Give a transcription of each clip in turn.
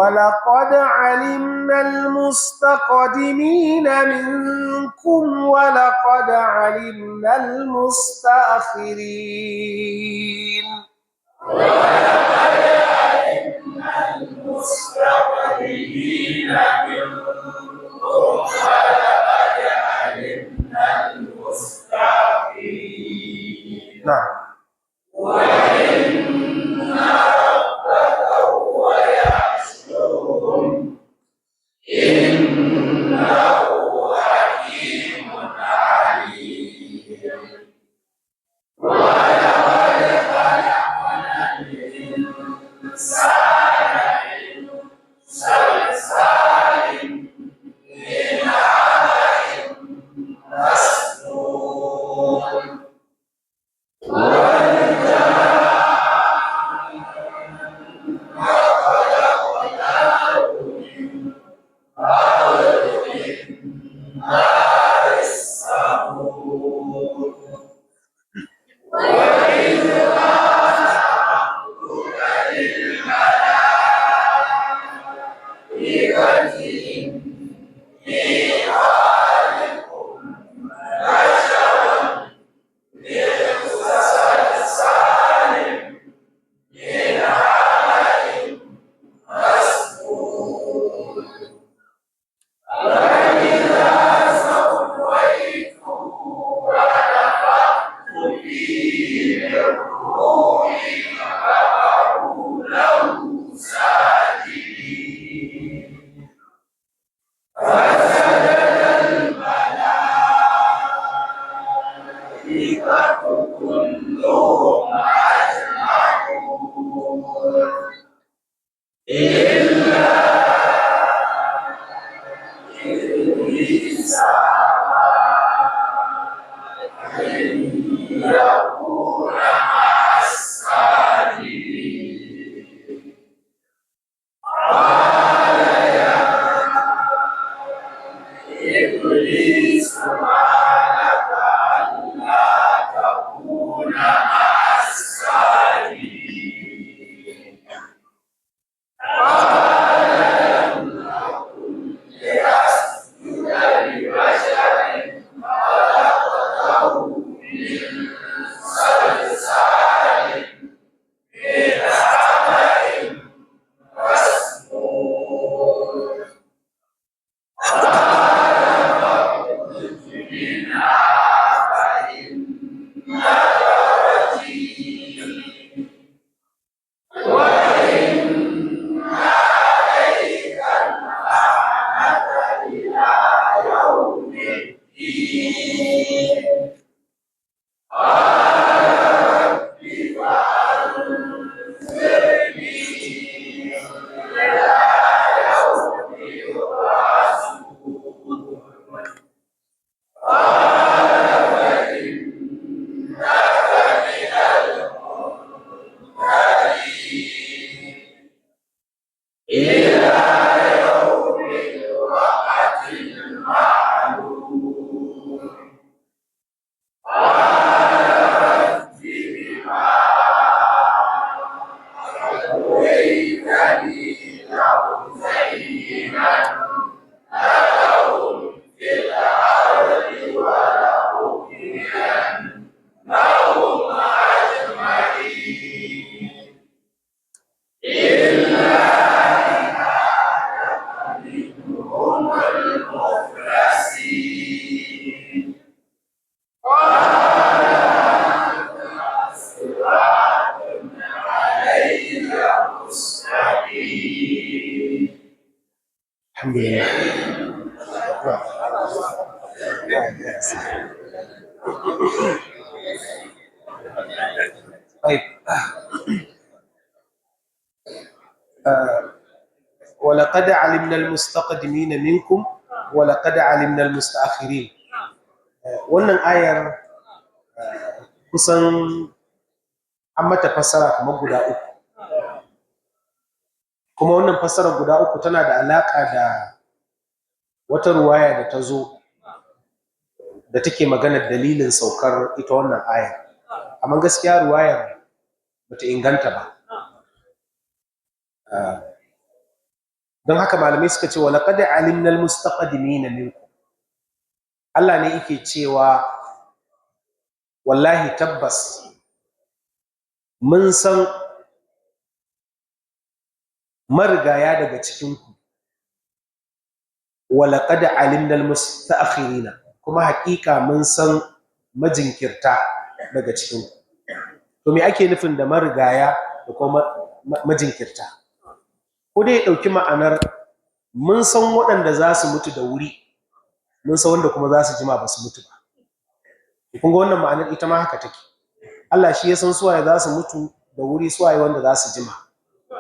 ولقد علمنا المستقدمين منكم ولقد علمنا المستأخرين ولقد علمنا المستقدمين منكم ولقد علمنا المستأخرين. نعم. وإن ربك هو يحشرهم إنه حكيم عليم. ولقد خلقنا الإنسان من صلصال من حمأ مسنون كلهم أجمعون إلا إبليس أن يكون مع الساجدين. قال يا إبليس ما لك ألا تكون مع الساجدين؟ قال لم أكن لأسجد لبشر خلقته من صلصال من حمأ مسنون. قال فاخرج منها فإنك رجيم وإن عليك اللعنة إلى يوم الدين. قال رب فأنظرني إلى يوم يبعثون. قال فإنك من المنذرين إلى يوم الوقت المعلوم. قال رب بما أغويتني لأزينن لهم في الأرض ولأغوينهم أجمعين إلا عبادك منهم المخلصين. قال هذا صراط علي مستقيم. الحمد لله. طيب. ولقد علمنا المستقدمين منكم ولقد علمنا المستأخرين. wannan ayar kusan an mata fassara kamar guda uku, kuma wannan fassara guda uku tana da alaka da wata ruwaya da ta zo da take magana dalilin saukar ita wannan ayar, amma gaskiya ruwayar bata inganta ba. don haka malamai suka ce wala qad alimna almustaqdimina minkum Allah ne yake cewa wallahi tabbas mun san marigaya daga cikinku wala qad alimna almustakhirina kuma hakika mun san majinkirta daga cikinku. To me ake nufin da marigaya da kuma majinkirta? Ko dai ɗauki ma'anar mun san waɗanda za su mutu da wuri, mun san wanda kuma za su jima ba su mutu ba. Kun ga wannan ma'anar ita ma haka take. Allah shi ya san suwaye za su mutu da wuri, suwaye wanda za su jima.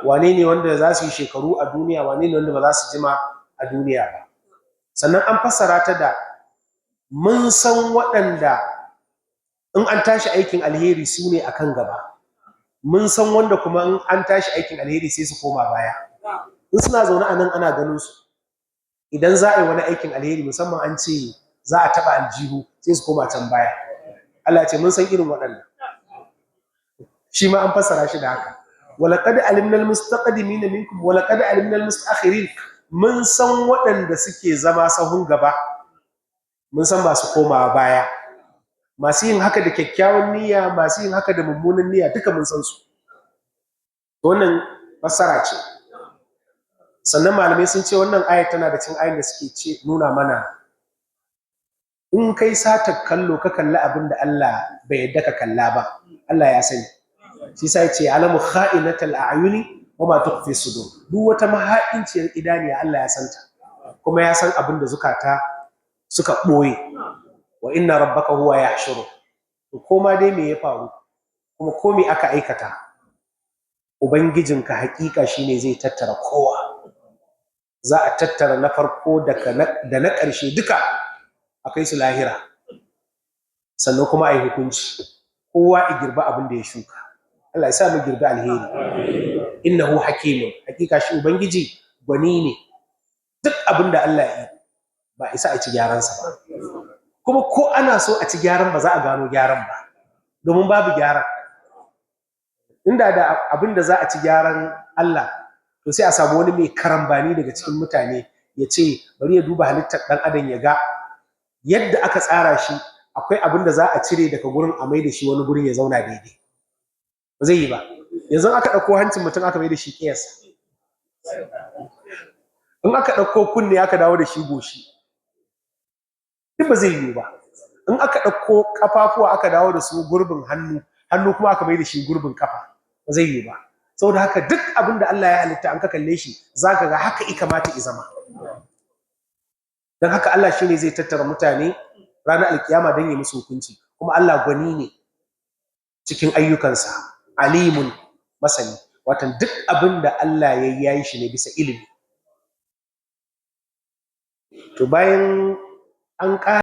Wane ne wanda za su yi shekaru a duniya, wane ne wanda ba za su jima a duniya ba. Sannan an fassara ta da mun san waɗanda in an tashi aikin alheri su ne akan gaba, mun san wanda kuma in an tashi aikin alheri sai su koma baya. In suna zaune a nan ana ganin su, idan za a yi wani aikin alheri musamman an ce za a taɓa aljihu sai su koma can baya. Allah ce mun san irin waɗannan. Shi ma an fassara shi da haka. Walaqad alimna almustaqdimina minkum walaqad alimna almustakhirin. Mun san waɗanda suke zama sahun gaba, mun san masu komawa baya. Masu yin haka da kyakkyawan niyya, masu yin haka da mummunan niyya, duka mun san su. Wannan fassara ce. Sannan malamai sun ce wannan ayat tana da cikin ayoyin da suke nuna mana in kai sata kallo ka kalli abin da Allah bai yadda ka kalla ba, Allah ya sani. Shi sai ce alamu kha'inatal a'yuni wa ma tukhfi sudur. Duk wata maha'inciyar idaniya Allah ya santa, kuma ya san abin da zukata suka boye. Wa inna rabbaka huwa yahshuru. To koma dai me ya faru, kuma ko me aka aikata, ubangijinka hakika shine zai tattara kowa. Za a tattara na farko da na ƙarshe duka a kai su lahira, sannan kuma a yi hukunci, kowa ya girba abin da ya shuka. Allah ya sa mu girbi alheri. Innahu hakimun, hakika shi ubangiji gwani ne. Duk abin da Allah ya yi ba isa a ci gyaransa ba, kuma ko ana so a ci gyaran ba za a gano gyaran ba, domin babu gyaran. Inda da abin da za a ci gyaran Allah, to sai a samu wani mai karambani daga cikin mutane ya ce bari ya duba halittar ɗan adam ya ga yadda aka tsara shi akwai abin da za a cire daga gurin a mai da shi wani gurin ya zauna daidai. Ba zai yi ba. Yanzu aka ɗauko hancin mutum aka mai da shi ƙiyas, in aka ɗauko kunne aka dawo da shi goshi, duk ba zai yi ba. In aka ɗauko ƙafafuwa aka dawo da su gurbin hannu kuma aka mai da shi gurbin ƙafa, ba zai yi ba. Saboda haka duk abin da Allah ya halitta an ka kalle shi za ka ga haka i kamata i zama. Don haka Allah shi ne zai tattara mutane ranar alkiyama don yi musu hukunci, kuma Allah gwani ne cikin ayyukansa, alimun masani. Watan duk abin da Allah ya yi shi ne bisa ilimi. To bayan an